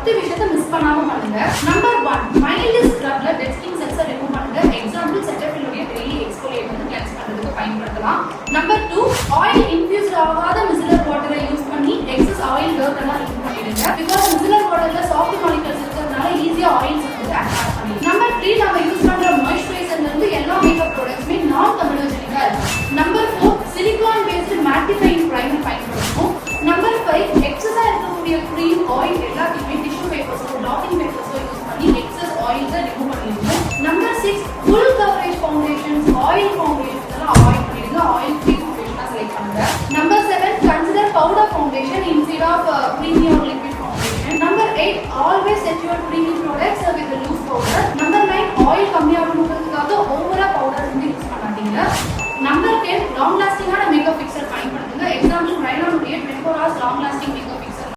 10 விஷயத்தை மிஸ் பண்ணாம பண்ணுங்க. நம்பர் 1 மைல்ட் ஸ்க்ரப்ல டெட் ஸ்கின் செல்ஸை ரிமூவ் பண்ணுங்க. எக்ஸாம்பிள் செட்டஃபிலுடைய டெய்லி எக்ஸ்ஃபோலியேட் வந்து கிளென்ஸ் பண்றதுக்கு பயன்படுத்தலாம். நம்பர் 2 ஆயில் இன்ஃபியூஸ்ட் ஆகாத மிசலர் வாட்டரை யூஸ் பண்ணி எக்ஸஸ் ஆயில் டர்ட் எல்லாம் ரிமூவ் பண்ணிடுங்க. பிகாஸ் மிசலர் வாட்டர்ல சாஃப்ட் மாலிகுல்ஸ் இருக்கிறதுனால ஈஸியா ஆயில்ஸ் வந்து அட்டாக் பண்ணிடும். நம்பர் 3 நம்ம யூஸ் பண்ற மாய்ஸ்சரைசர்ல இருந்து எல்லா மேக்கப் ப்ராடக்ட்ஸுமே நான் கமர்ஷியலா இருக்கும். Number 4 silicone based mattifying primer பயன்படுத்தும். நம்பர் 5 எக்ஸஸா இருக்கக்கூடிய க்ரீம் ஆயில் எல்லாத்தையுமே டிஷ்யூ பேப்பர்ஸோ டாட்டிங் பேப்பர்ஸோ யூஸ் பண்ணி எக்ஸஸ் ஆயில்ஸை ரிமூவ் பண்ணிடுவோம். Number 6 full coverage foundations oil foundations எல்லாம் அவாய்ட் பண்ணிடுங்க. ஆயில் ஃப்ரீ ஃபவுண்டேஷனா செலக்ட் பண்ணுங்க. Number 7 consider powder foundation instead of creamy or liquid foundation. Number 8 always set your creamy products with a loose powder. Number 9 oil கம்மியாகணுங்கிறதுக்காக ஓவரா powder வந்து use பண்ணாதீங்க. Number 10 long லாஸ்டிங்கான makeup fixer பயன்படுத்துங்க. Example ரைனானுடைய 24 hours long lasting makeup